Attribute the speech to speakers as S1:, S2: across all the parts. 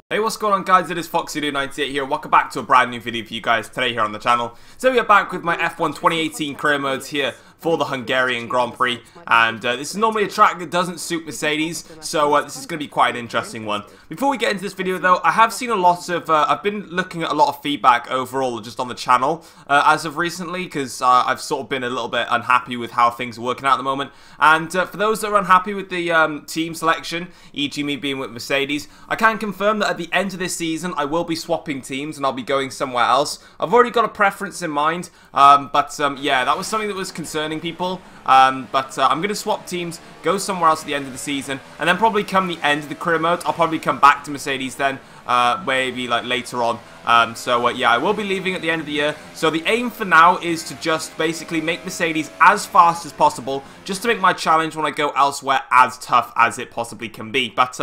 S1: Hey, what's going on, guys? It is FoxyDude98 here. Welcome back to a brand new video for you guys today here on the channel. So we are back with my F1 2018 career modes here for the Hungarian Grand Prix, and this is normally a track that doesn't suit Mercedes, so this is going to be quite an interesting one. Before we get into this video though, I have seen a lot of, I've been looking at a lot of feedback overall just on the channel as of recently, because I've sort of been a little bit unhappy with how things are working out at the moment, and for those that are unhappy with the team selection, e.g. me being with Mercedes, I can confirm that at the end of this season I will be swapping teams and I'll be going somewhere else. I've already got a preference in mind, but yeah, that was something that was concerning people, but I'm going to swap teams, go somewhere else at the end of the season, and then probably come the end of the career mode, I'll probably come back to Mercedes then, maybe like later on. So yeah, I will be leaving at the end of the year. So the aim for now is to just basically make Mercedes as fast as possible, just to make my challenge when I go elsewhere as tough as it possibly can be. But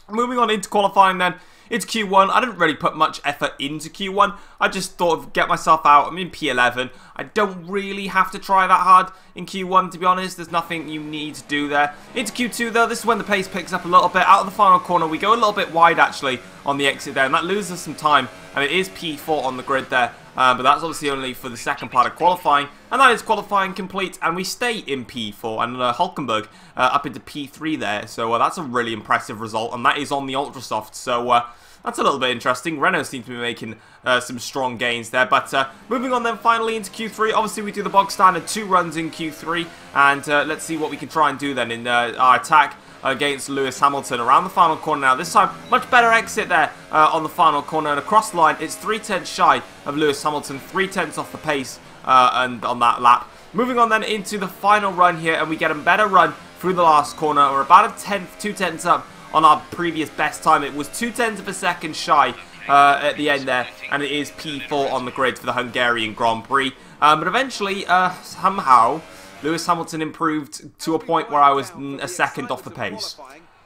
S1: moving on into qualifying then. It's Q1. I didn't really put much effort into Q1. I just thought of get myself out. I'm in P11. I don't really have to try that hard in Q1, to be honest. There's nothing you need to do there. Into Q2 though, this is when the pace picks up a little bit. Out of the final corner, we go a little bit wide actually on the exit there, and that loses some time. And it is P4 on the grid there. But that's obviously only for the second part of qualifying, and that is qualifying complete, and we stay in P4, and Hulkenberg up into P3 there, so that's a really impressive result, and that is on the Ultra Soft, so that's a little bit interesting. Renault seems to be making some strong gains there, but moving on then finally into Q3, obviously we do the bog standard 2 runs in Q3, and let's see what we can try and do then in our attack against Lewis Hamilton around the final corner now. This time, much better exit there on the final corner, and across the line, it's 3/10 shy of Lewis Hamilton, 3/10 off the pace and on that lap. Moving on then into the final run here, and we get a better run through the last corner. We're about a tenth, 2/10 up on our previous best time. It was 2/10 of a second shy at the end there, and it is P4 on the grid for the Hungarian Grand Prix. But eventually, somehow, Lewis Hamilton improved to a point where I was a second off the pace.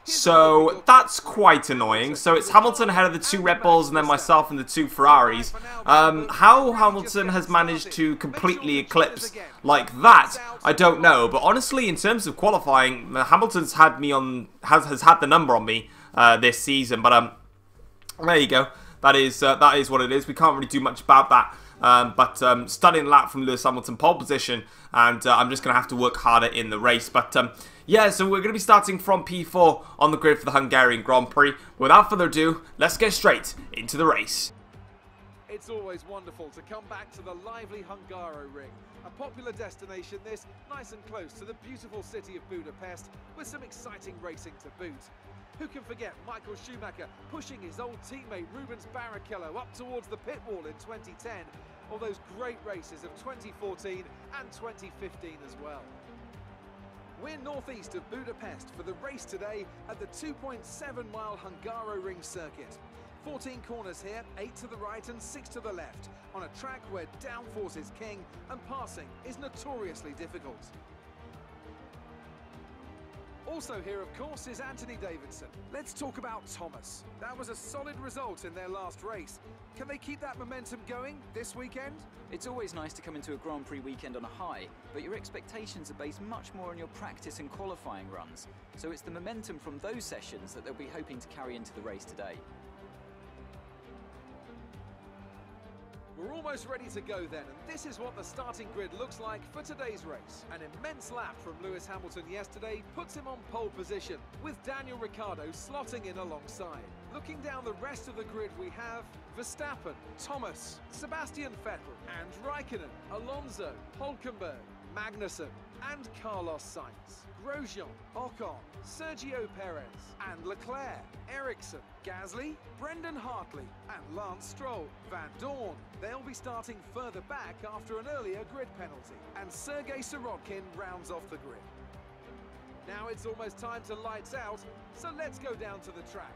S1: So that's quite annoying. So it's Hamilton ahead of the 2 Red Bulls and then myself and the 2 Ferraris. How Hamilton has managed to completely eclipse like that, I don't know. But honestly, in terms of qualifying, Hamilton's had me on has had the number on me this season. But there you go. That is what it is. We can't really do much about that. But stunning lap from Lewis Hamilton, pole position, and I'm just going to have to work harder in the race. But yeah, so we're going to be starting from P4 on the grid for the Hungarian Grand Prix. Without further ado, let's get straight into the race.
S2: It's always wonderful to come back to the lively Hungaroring. A popular destination this, nice and close to the beautiful city of Budapest, with some exciting racing to boot. Who can forget Michael Schumacher pushing his old teammate Rubens Barrichello up towards the pit wall in 2010, or those great races of 2014 and 2015 as well. We're northeast of Budapest for the race today at the 2.7-mile Hungaroring circuit. 14 corners here, 8 to the right and 6 to the left, on a track where downforce is king and passing is notoriously difficult. Also here, of course, is Anthony Davidson. Let's talk about Thomas. That was a solid result in their last race. Can they keep that momentum going this weekend?
S3: It's always nice to come into a Grand Prix weekend on a high, but your expectations are based much more on your practice and qualifying runs. So it's the momentum from those sessions that they'll be hoping to carry into the race today.
S2: We're almost ready to go then, and this is what the starting grid looks like for today's race. An immense lap from Lewis Hamilton yesterday puts him on pole position, with Daniel Ricciardo slotting in alongside. Looking down the rest of the grid, we have Verstappen, Thomas, Sebastian Vettel, and Raikkonen, Alonso, Hulkenberg, Magnussen, and Carlos Sainz, Grosjean, Ocon, Sergio Perez, and Leclerc, Ericsson, Gasly, Brendan Hartley, and Lance Stroll. Van Dorn, they'll be starting further back after an earlier grid penalty, and Sergei Sirotkin rounds off the grid. Now it's almost time to lights out, so let's go down to the track.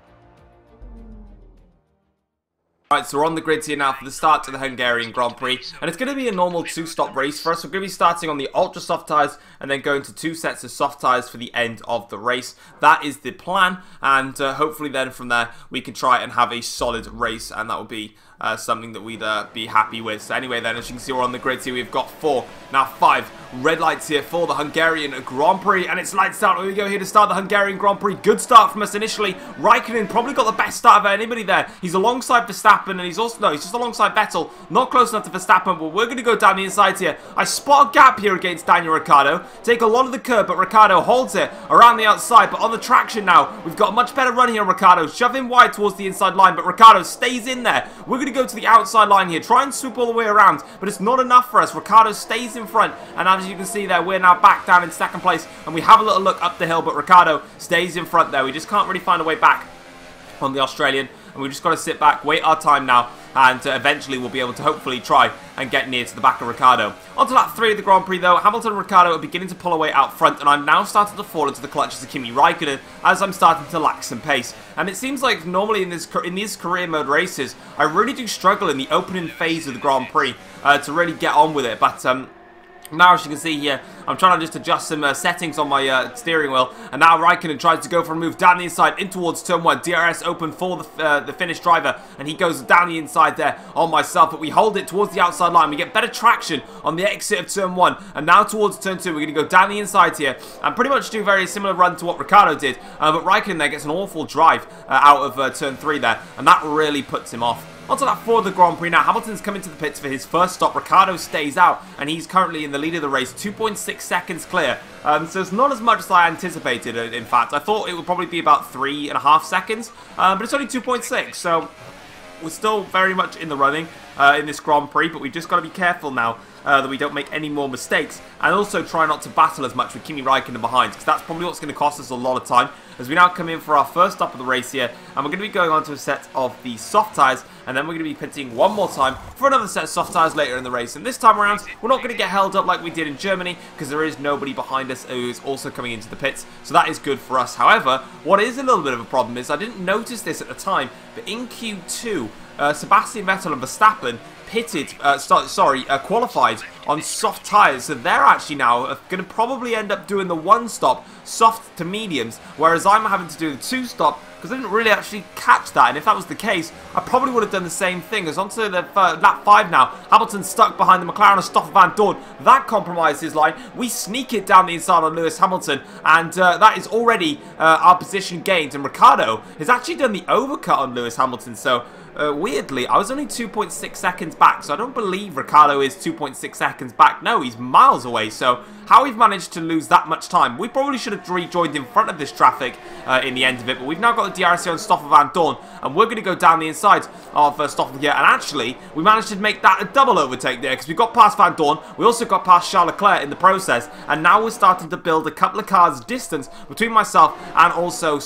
S1: Alright, so we're on the grid here now for the start to the Hungarian Grand Prix, and it's going to be a normal 2-stop race for us. We're going to be starting on the ultra soft tyres and then going to 2 sets of soft tyres for the end of the race. That is the plan, and hopefully then from there we can try and have a solid race, and that will be something that we'd be happy with. So anyway then, as you can see, we're on the grid here. We've got 4, now 5 red lights here for the Hungarian Grand Prix, and it's lights out. Here we go here to start the Hungarian Grand Prix. Good start from us initially. Raikkonen probably got the best start of anybody there. He's alongside Verstappen, and he's just alongside Vettel. Not close enough to Verstappen, but we're going to go down the inside here. I spot a gap here against Daniel Ricciardo. Take a lot of the curb, but Ricciardo holds it around the outside. But on the traction now, we've got a much better run here, Ricciardo. Shove him wide towards the inside line, but Ricciardo stays in there. We're going to go to the outside line here. Try and swoop all the way around, but it's not enough for us. Ricciardo stays in front, and as you can see there, we're now back down in second place, and we have a little look up the hill, but Ricciardo stays in front there. We just can't really find a way back on the Australian, and we've just got to sit back, wait our time now, and eventually we'll be able to hopefully try and get near to the back of Ricciardo. On to lap 3 of the Grand Prix though, Hamilton and Ricciardo are beginning to pull away out front, and I'm now starting to fall into the clutches of Kimi Raikkonen as I'm starting to lack some pace. And it seems like normally in these career mode races, I really do struggle in the opening phase of the Grand Prix to really get on with it, but now, as you can see here, I'm trying to just adjust some settings on my steering wheel, and now Raikkonen tries to go for a move down the inside in towards turn 1. DRS open for the Finnish driver, and he goes down the inside there on myself, but we hold it towards the outside line. We get better traction on the exit of turn 1, and now towards turn 2, we're going to go down the inside here and pretty much do a very similar run to what Ricciardo did, but Raikkonen there gets an awful drive out of turn 3 there, and that really puts him off. Onto that 4 of the Grand Prix now. Hamilton's coming to the pits for his first stop. Ricciardo stays out, and he's currently in the lead of the race, 2.6 seconds clear. So it's not as much as I anticipated, in fact. I thought it would probably be about 3.5 seconds, but it's only 2.6, so we're still very much in the running in this Grand Prix, but we've just got to be careful now that we don't make any more mistakes, and also try not to battle as much with Kimi Raikkonen behind, because that's probably what's going to cost us a lot of time, as we now come in for our first stop of the race here, and we're going to be going on to a set of the soft tyres, and then we're going to be pitting one more time for another set of soft tyres later in the race. And this time around, we're not going to get held up like we did in Germany, because there is nobody behind us who is also coming into the pits, so that is good for us. However, what is a little bit of a problem is I didn't notice this at the time, but in Q2, Sebastian Vettel and Verstappen qualified on soft tyres, so they're actually now going to probably end up doing the 1-stop soft to mediums, whereas I'm having to do the 2-stop because I didn't really actually catch that. And if that was the case, I probably would have done the same thing. As onto the lap 5 now, Hamilton stuck behind the McLaren of Stoffel Van Dorn. That compromised his line. We sneak it down the inside on Lewis Hamilton, and that is already our position gained. And Ricciardo has actually done the overcut on Lewis Hamilton, so weirdly, I was only 2.6 seconds back, so I don't believe Ricciardo is 2.6 seconds back. No, he's miles away, so how we've managed to lose that much time. We probably should have rejoined in front of this traffic in the end of it, but we've now got the DRS on Stoffel Van Dorn, and we're going to go down the inside of Stoffel here, and actually, we managed to make that a double overtake there, because we got past Van Dorn, we also got past Charles Leclerc in the process, and now we're starting to build a couple of cars distance between myself and also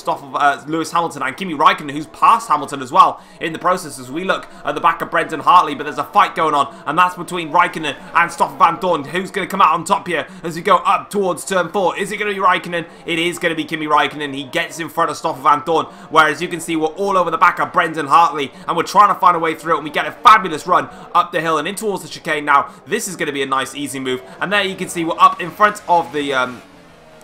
S1: Lewis Hamilton and Kimi Raikkonen, who's passed Hamilton as well in the process, as we look at the back of Brendan Hartley, but there's a fight going on, and that's between Raikkonen and Stoffel Van Dorn. Who's going to come out on top here as we go up towards turn 4? Is it going to be Raikkonen? It is going to be Kimi Raikkonen. He gets in front of Stoffel Van Dorn, whereas you can see we're all over the back of Brendan Hartley, and we're trying to find a way through it, and we get a fabulous run up the hill and in towards the chicane now. This is going to be a nice easy move, and there you can see we're up in front of the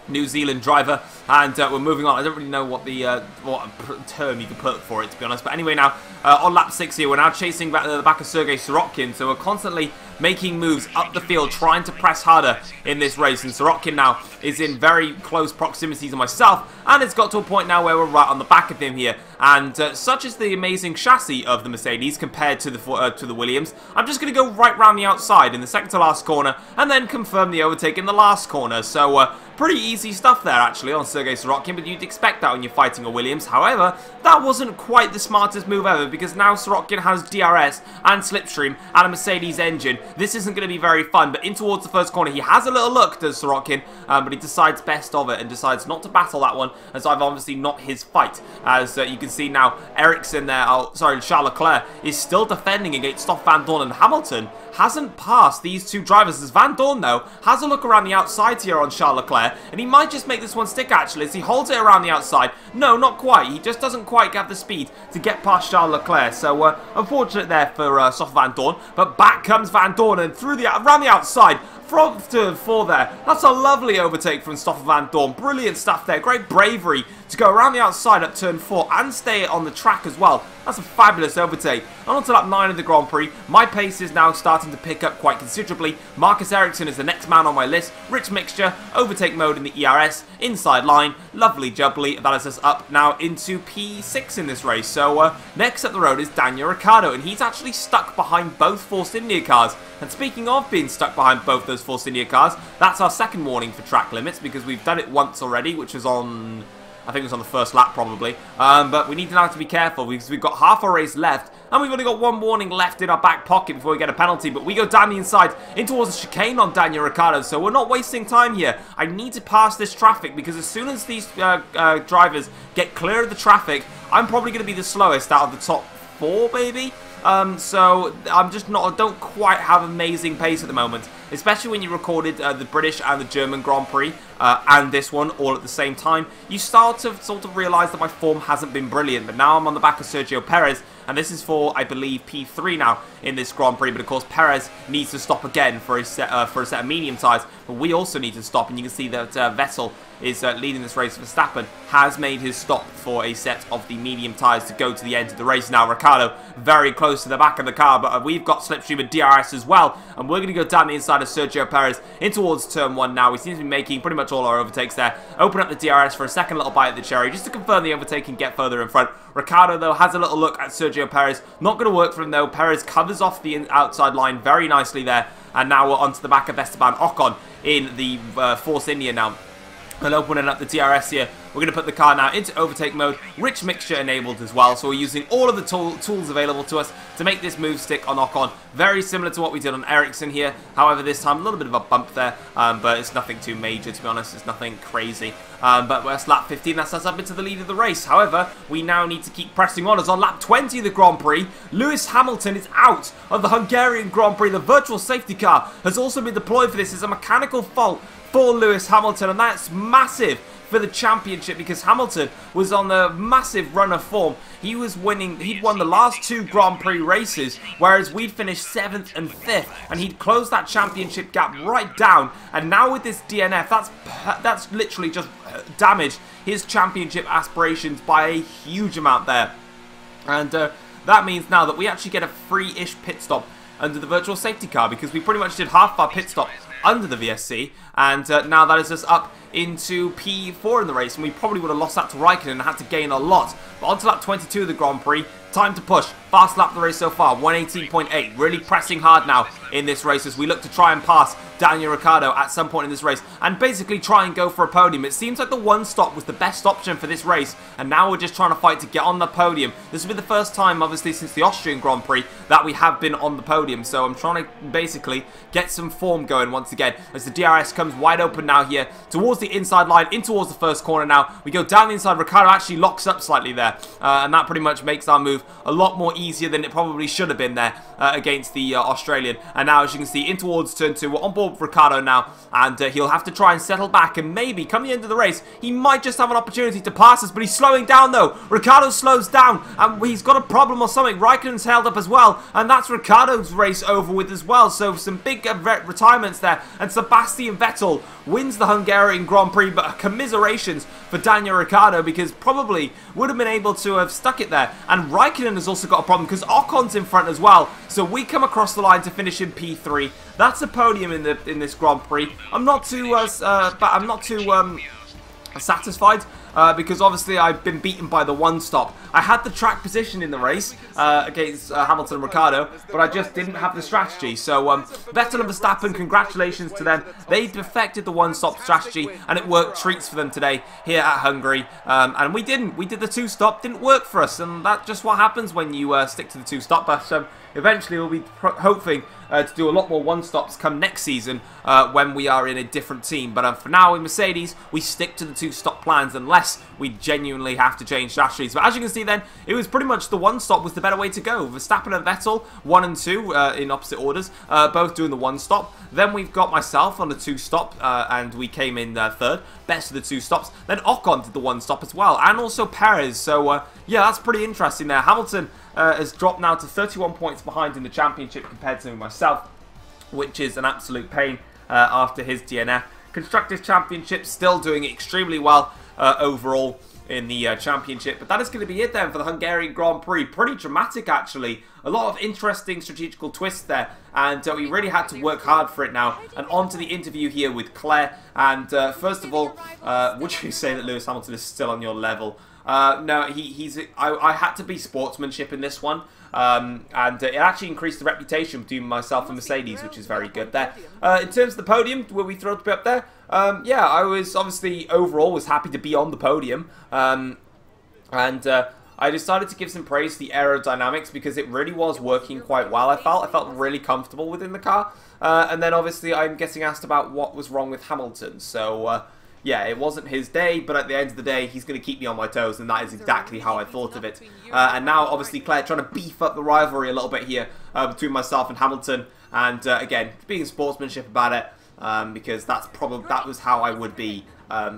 S1: New Zealand driver, and we're moving on. I don't really know what the what term you could put for it, to be honest, but anyway, now on lap 6 here, we're now chasing back the back of Sergei Sorokin, so we're constantly making moves up the field, trying to press harder in this race, and Sorokin now is in very close proximity to myself, and it's got to a point now where we're right on the back of him here, and such is the amazing chassis of the Mercedes compared to the Williams, I'm just going to go right round the outside in the second to last corner, and then confirm the overtake in the last corner, so pretty easy stuff there actually on Sergei Sorokin, but you'd expect that when you're fighting a Williams. However, that wasn't quite the smartest move ever, because now Sorokin has DRS and slipstream and a Mercedes engine. This isn't going to be very fun, but in towards the first corner, he has a little look, does Sorokin, but he decides best of it and decides not to battle that one, as I've obviously not his fight. As you can see now, Ericsson there, Charles Leclerc, is still defending against Stoffel Van Dorn, and Hamilton hasn't passed these two drivers, as Van Dorn, though, has a look around the outside here on Charles Leclerc, and he might just make this one stick, actually, as he holds it around the outside. No, not quite. He just doesn't quite have the speed to get past Charles Leclerc, so unfortunate there for Stoffel Van Dorn, but back comes Van Dorn, and around the outside, from turn 4 there. That's a lovely overtake from Stoffel Van Dorn. Brilliant stuff there. Great bravery to go around the outside at turn 4 and stay on the track as well. That's a fabulous overtake. And on to lap 9 of the Grand Prix, my pace is now starting to pick up quite considerably. Marcus Ericsson is the next man on my list. Rich mixture, overtake mode in the ERS, inside line, lovely jubbly. That is us up now into P6 in this race. So next up the road is Daniel Ricciardo, and he's actually stuck behind both Force India cars. And speaking of being stuck behind both those Force India cars, that's our second warning for track limits, because we've done it once already, which was on, I think it was on the first lap probably. But we need now to be careful because we've got half our race left and we've only got one warning left in our back pocket before we get a penalty. But we go down the inside in towards the chicane on Daniel Ricciardo, so we're not wasting time here. I need to pass this traffic because as soon as these drivers get clear of the traffic, I'm probably going to be the slowest out of the top 4 maybe. So I'm just not, I don't quite have amazing pace at the moment, especially when you recorded the British and the German Grand Prix and this one all at the same time. You start to sort of realise that my form hasn't been brilliant, but now I'm on the back of Sergio Perez, and this is for, I believe, P3 now in this Grand Prix. But of course Perez needs to stop again for a set of medium tyres, but we also need to stop, and you can see that Vettel is leading this race. Verstappen has made his stop for a set of the medium tyres to go to the end of the race now. Ricciardo very close to the back of the car, but we've got slipstream and DRS as well, and we're going to go down the inside of Sergio Perez in towards turn 1 now. We seem to be making pretty much all our overtakes there. Open up the DRS for a second little bite at the cherry just to confirm the overtake and get further in front. Ricciardo though has a little look at Sergio Perez. Not going to work for him though. Perez covers off the outside line very nicely there, and now we're onto the back of Esteban Ocon in the Force India now. And opening up the DRS here, we're going to put the car now into overtake mode, rich mixture enabled as well, so we're using all of the tools available to us to make this move stick on Ocon. Very similar to what we did on Ericsson here, however this time a little bit of a bump there, but it's nothing too major to be honest, it's nothing crazy. But that's lap 15, that sets up into the lead of the race. However, we now need to keep pressing on, as on lap 20 of the Grand Prix, Lewis Hamilton is out of the Hungarian Grand Prix. The virtual safety car has also been deployed for this. It's a mechanical fault for Lewis Hamilton, and that's massive for the championship because Hamilton was on a massive run of form. He was winning, he'd won the last 2 Grand Prix races, whereas we'd finished 7th and 5th, and he'd closed that championship gap right down. And now with this DNF, that's literally just damaged his championship aspirations by a huge amount there. And that means now that we actually get a free-ish pit stop under the virtual safety car, because we pretty much did half our pit stop under the VSC, and now that is us up into P4 in the race, and we probably would have lost that to Raikkonen and had to gain a lot. But on to lap 22 of the Grand Prix, time to push. Fast lap of the race so far, 118.8. Really pressing hard now in this race as we look to try and pass Daniel Ricciardo at some point in this race and basically try and go for a podium. It seems like the one stop was the best option for this race, and now we're just trying to fight to get on the podium. This will be the first time, obviously, since the Austrian Grand Prix that we have been on the podium, so I'm trying to basically get some form going once again as the DRS comes wide open now here towards the inside line, in towards the first corner now. We go down the inside. Ricciardo actually locks up slightly there, and that pretty much makes our move a lot more easier than it probably should have been there against the Australian. And now, as you can see, in towards turn 2, we're on board with Ricciardo now, and he'll have to try and settle back, and maybe come the end of the race he might just have an opportunity to pass us, but he's slowing down though. Ricciardo slows down and he's got a problem or something. Raikkonen's held up as well, and that's Ricciardo's race over with as well. So some big retirements there, and Sebastian Vettel wins the Hungarian Grand Prix, but commiserations for Daniel Ricciardo, because probably would have been able to have stuck it there. And Raikkonen has also got a problem because Ocon's in front as well, so we come across the line to finish in P3. That's a podium in this Grand Prix. I'm not too satisfied because obviously I've been beaten by the one stop. I had the track position in the race against Hamilton and Ricciardo, but I just didn't have the strategy. So Vettel and Verstappen, congratulations to them. They perfected the one stop strategy, and it worked treats for them today here at Hungary. And we didn't. We did the two stop, didn't work for us, and that's just what happens when you stick to the two stop. But eventually we'll be hoping to do a lot more one-stops come next season when we are in a different team. But for now, in Mercedes, we stick to the two-stop plans unless we genuinely have to change strategies. But as you can see then, it was pretty much the one-stop was the better way to go. Verstappen and Vettel, 1 and 2 in opposite orders, both doing the one-stop. Then we've got myself on the two-stop, and we came in third, best of the two stops. Then Ocon did the one-stop as well, and also Perez. So, yeah, that's pretty interesting there. Hamilton has dropped now to 31 points behind in the championship compared to myself, which is an absolute pain after his DNF. Constructors' Championship still doing extremely well overall. in the championship. But that is going to be it then for the Hungarian Grand Prix. Pretty dramatic, actually. A lot of interesting strategical twists there, and we really had to work hard for it now. And on to the interview here with Claire. And first of all, would you say that Lewis Hamilton is still on your level? No, I had to be sportsmanship in this one. And it actually increased the reputation between myself and Mercedes, which is very good there. In terms of the podium, were we thrilled to be up there? Yeah, I was obviously overall was happy to be on the podium. I decided to give some praise to the aerodynamics because it really was working quite well. I felt really comfortable within the car. And then obviously I'm getting asked about what was wrong with Hamilton. So yeah, it wasn't his day, but at the end of the day, he's going to keep me on my toes, and that is exactly how I thought of it. And now, obviously, Claire trying to beef up the rivalry a little bit here between myself and Hamilton, and again, being sportsmanship about it, because that was how I would be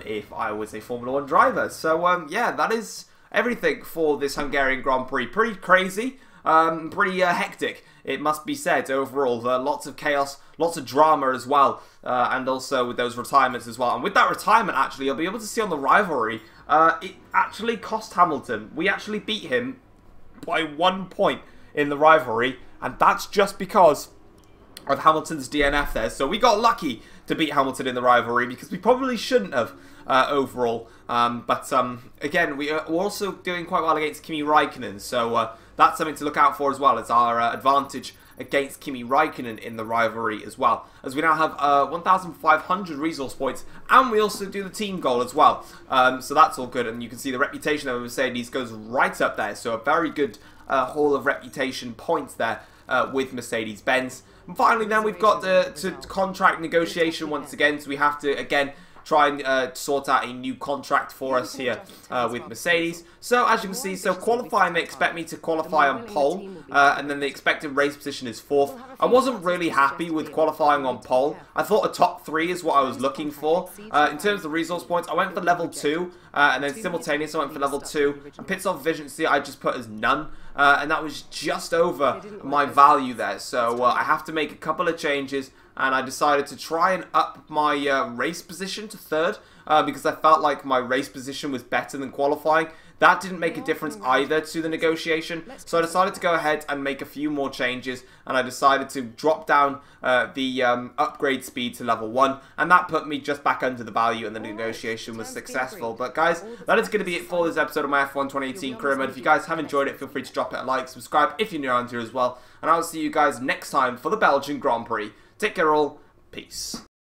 S1: if I was a Formula 1 driver. So yeah, that is everything for this Hungarian Grand Prix. Pretty crazy, pretty hectic, it must be said, overall. Lots of chaos, lots of drama as well, and also with those retirements as well. And with that retirement, actually, you'll be able to see on the rivalry, it actually cost Hamilton. We actually beat him by 1 point in the rivalry, and that's just because of Hamilton's DNF there. So we got lucky to beat Hamilton in the rivalry because we probably shouldn't have overall. But again, we're also doing quite well against Kimi Raikkonen, so that's something to look out for as well. It's our advantage against Kimi Raikkonen in the rivalry as well, as we now have 1,500 resource points, and we also do the team goal as well. So that's all good, and you can see the reputation of Mercedes goes right up there. So a very good haul of reputation points there with Mercedes-Benz. And finally, then we've got to contract negotiation once again. So we have to again try and sort out a new contract for us here with Mercedes. So as you can see, so qualifying, they expect me to qualify on pole, and then the expected race position is 4th. I wasn't really happy with qualifying on pole. I thought a top 3 is what I was looking for. In terms of the resource points, I went for level 2, and then simultaneous I went for level 2, and pits off efficiency I just put as none. And that was just over my value there, so I have to make a couple of changes, and I decided to try and up my race position to 3rd, because I felt like my race position was better than qualifying. That didn't make a difference either to the negotiation, so I decided to go ahead and make a few more changes, and I decided to drop down the upgrade speed to level 1, and that put me just back under the value, and the negotiation was successful. But guys, that is going to be it for this episode of my F1 2018 career mode. If you guys have enjoyed it, feel free to drop it a like, subscribe if you're new around here as well, and I'll see you guys next time for the Belgian Grand Prix. Take care all, peace.